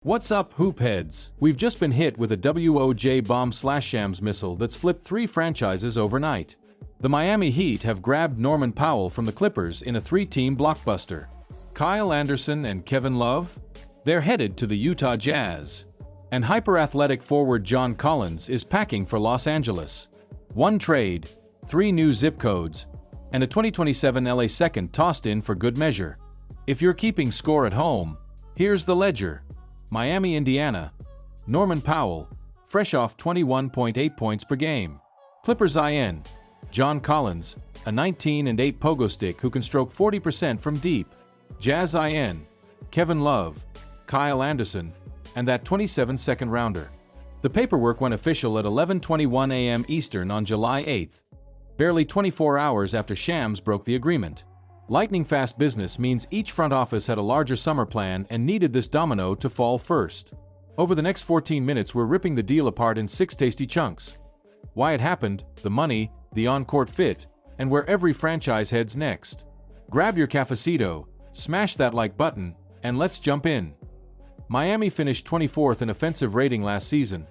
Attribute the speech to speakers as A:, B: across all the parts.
A: What's up, hoopheads? We've just been hit with a WOJ bomb/shams missile that's flipped 3 franchises overnight. The Miami Heat have grabbed Norman Powell from the Clippers in a 3-team blockbuster. Kyle Anderson and Kevin Love? They're headed to the Utah Jazz. And hyper-athletic forward John Collins is packing for Los Angeles. 1 trade, 3 new zip codes, and a 2027 LA second tossed in for good measure. If you're keeping score at home, here's the ledger. Miami, Indiana. Norman Powell, fresh off 21.8 points per game. Clippers IN. John Collins, a 19-8 pogo stick who can stroke 40% from deep. Jazz IN. Kevin Love, Kyle Anderson, and that 27-second rounder. The paperwork went official at 11:21 a.m. Eastern on July 8th, barely 24 hours after Shams broke the agreement. Lightning-fast business means each front office had a larger summer plan and needed this domino to fall first. Over the next 14 minutes, we're ripping the deal apart in 6 tasty chunks. Why it happened, the money, the on-court fit, and where every franchise heads next. Grab your cafecito, smash that like button, and let's jump in. Miami finished 24th in offensive rating last season.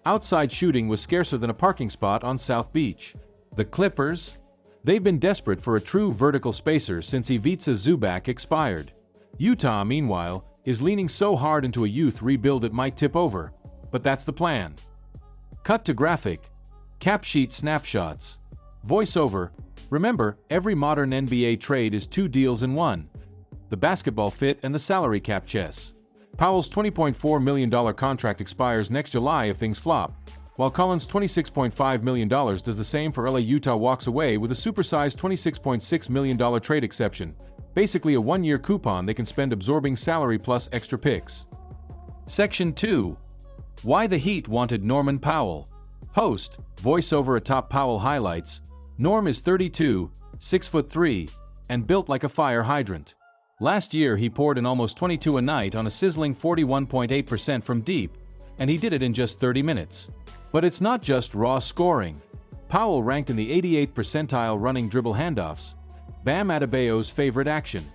A: Outside shooting was scarcer than a parking spot on South Beach. The Clippers? They've been desperate for a true vertical spacer since Ivica Zubac expired. Utah, meanwhile, is leaning so hard into a youth rebuild it might tip over, but that's the plan. Cut to graphic. Cap sheet snapshots. Voiceover. Remember, every modern NBA trade is 2 deals in 1. The basketball fit and the salary cap chess. Powell's $20.4 million contract expires next July if things flop, while Collins' $26.5 million does the same for LA. Utah walks away with a supersized $26.6 million trade exception, basically a 1-year coupon they can spend absorbing salary plus extra picks. Section 2. Why the Heat wanted Norman Powell. Host, voiceover atop Powell highlights. Norm is 32, 6'3", and built like a fire hydrant. Last year he poured in almost 22 a night on a sizzling 41.8% from deep, and he did it in just 30 minutes. But it's not just raw scoring. Powell ranked in the 88th percentile running dribble handoffs, Bam Adebayo's favorite action.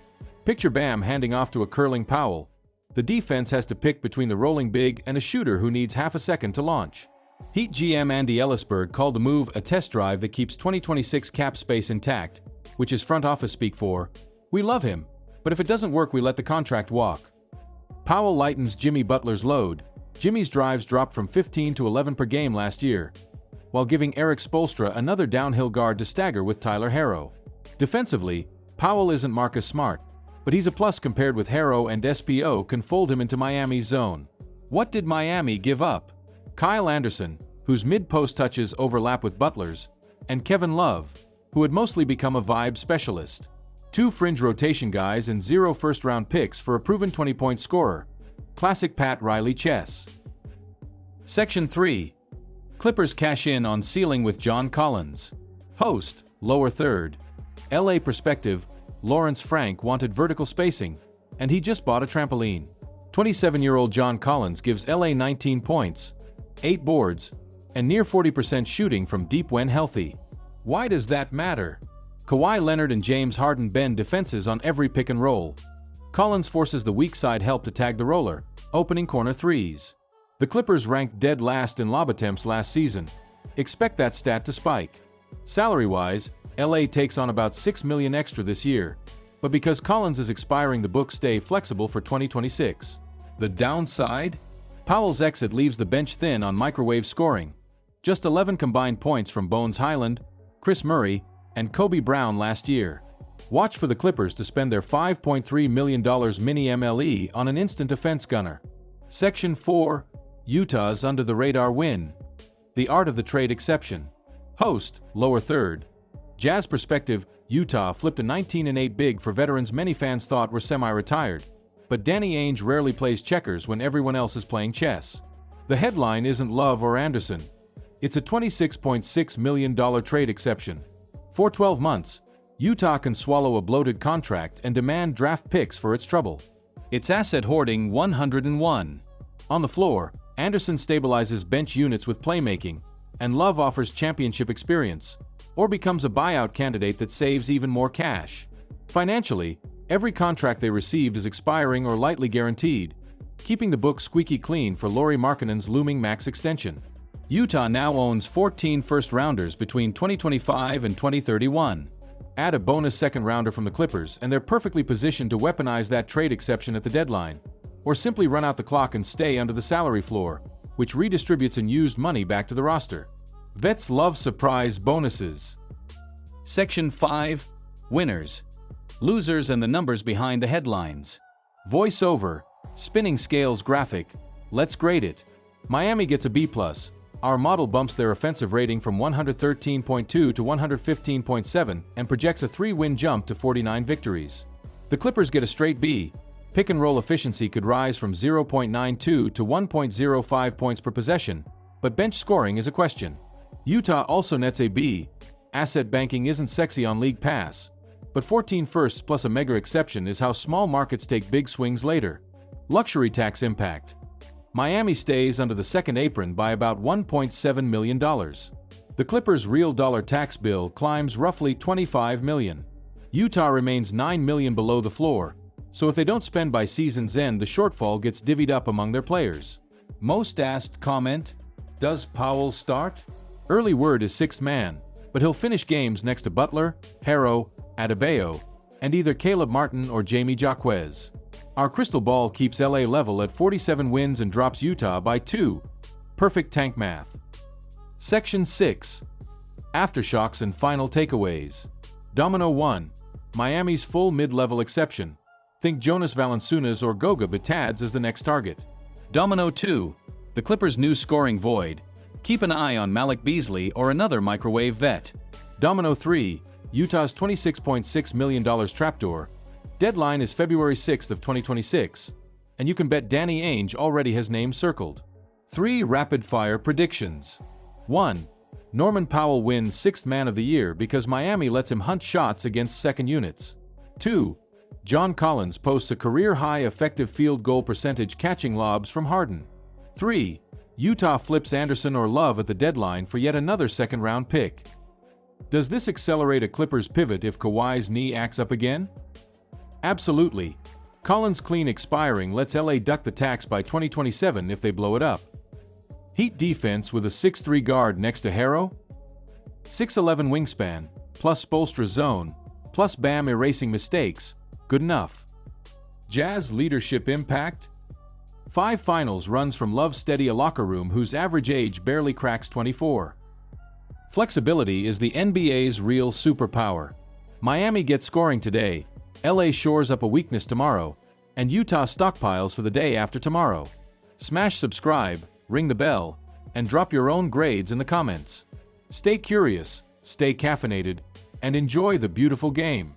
A: Picture Bam handing off to a curling Powell. The defense has to pick between the rolling big and a shooter who needs half a second to launch. Heat GM Andy Ellisberg called the move a test drive that keeps 2026 cap space intact, which is front office speak for, "We love him, but if it doesn't work we let the contract walk." Powell lightens Jimmy Butler's load. Jimmy's drives dropped from 15 to 11 per game last year, while giving Eric Spoelstra another downhill guard to stagger with Tyler Herro. Defensively, Powell isn't Marcus Smart, but he's a plus compared with Herro, and SPO can fold him into Miami's zone. What did Miami give up? Kyle Anderson, whose mid-post touches overlap with Butler's, and Kevin Love, who had mostly become a vibe specialist. 2 fringe rotation guys and 0 first-round picks for a proven 20-point scorer. Classic Pat Riley chess. Section 3. Clippers cash in on ceiling with John Collins. Host, lower third. LA perspective, Lawrence Frank wanted vertical spacing, and he just bought a trampoline. 27-year-old John Collins gives LA 19 points, 8 boards, and near 40% shooting from deep when healthy. Why does that matter? Kawhi Leonard and James Harden bend defenses on every pick and roll. Collins forces the weak side help to tag the roller, opening corner threes. The Clippers ranked dead last in lob attempts last season. Expect that stat to spike. Salary-wise, LA takes on about $6 million extra this year, but because Collins is expiring, the books stay flexible for 2026. The downside? Powell's exit leaves the bench thin on microwave scoring. Just 11 combined points from Bones Highland, Chris Murray, and Kobe Brown last year. Watch for the Clippers to spend their $5.3 million mini MLE on an instant offense gunner. Section 4. Utah's under-the-radar win. The art of the trade exception. Host, lower third. Jazz perspective, Utah flipped a 19-8 big for veterans many fans thought were semi-retired. But Danny Ainge rarely plays checkers when everyone else is playing chess. The headline isn't Love or Anderson. It's a $26.6 million trade exception. For 12 months, Utah can swallow a bloated contract and demand draft picks for its trouble. It's asset hoarding 101. On the floor, Anderson stabilizes bench units with playmaking, and Love offers championship experience, or becomes a buyout candidate that saves even more cash. Financially, every contract they received is expiring or lightly guaranteed, keeping the book squeaky clean for Lauri Markkanen's looming max extension. Utah now owns 14 first-rounders between 2025 and 2031. Add a bonus second-rounder from the Clippers and they're perfectly positioned to weaponize that trade exception at the deadline, or simply run out the clock and stay under the salary floor, which redistributes unused money back to the roster. Vets love surprise bonuses.
B: Section 5. Winners, losers and the numbers behind the headlines.
A: Voiceover, spinning scales graphic, let's grade it. Miami gets a B+. Our model bumps their offensive rating from 113.2 to 115.7 and projects a 3-win jump to 49 victories. The Clippers get a straight B. Pick-and-roll efficiency could rise from 0.92 to 1.05 points per possession, but bench scoring is a question. Utah also nets a B. Asset banking isn't sexy on League Pass, but 14 firsts plus a mega exception is how small markets take big swings later. Luxury tax impact. Miami stays under the second apron by about $1.7 million. The Clippers' real dollar tax bill climbs roughly $25 million. Utah remains $9 million below the floor, so if they don't spend by season's end, the shortfall gets divvied up among their players. Most asked comment: does Powell start? Early word is sixth man, but he'll finish games next to Butler, Harrow, Adebayo, and either Caleb Martin or Jamie Jaquez. Our crystal ball keeps LA level at 47 wins and drops Utah by 2. Perfect tank math. Section 6. Aftershocks and final takeaways. Domino 1. Miami's full mid-level exception. Think Jonas Valanciunas or Goga Bitadze as the next target.
B: Domino 2. The Clippers' new scoring void. Keep an eye on Malik Beasley or another microwave vet.
A: Domino 3. Utah's $26.6 million trapdoor. Deadline is February 6th of 2026, and you can bet Danny Ainge already has names circled. 3 rapid-fire predictions. 1. Norman Powell wins 6th Man of the Year because Miami lets him hunt shots against second units. 2. John Collins posts a career-high effective field goal percentage catching lobs from Harden. 3. Utah flips Anderson or Love at the deadline for yet another second-round pick. Does this accelerate a Clippers pivot if Kawhi's knee acts up again? Absolutely. Collins' clean expiring lets LA duck the tax by 2027 if they blow it up. Heat defense with a 6'3" guard next to Harrow? 6'11" wingspan, plus Spoelstra zone, plus Bam erasing mistakes, good enough. Jazz leadership impact? 5 finals runs from Love steady a locker room whose average age barely cracks 24. Flexibility is the NBA's real superpower. Miami gets scoring today, LA shores up a weakness tomorrow, and Utah stockpiles for the day after tomorrow. Smash subscribe, ring the bell, and drop your own grades in the comments. Stay curious, stay caffeinated, and enjoy the beautiful game.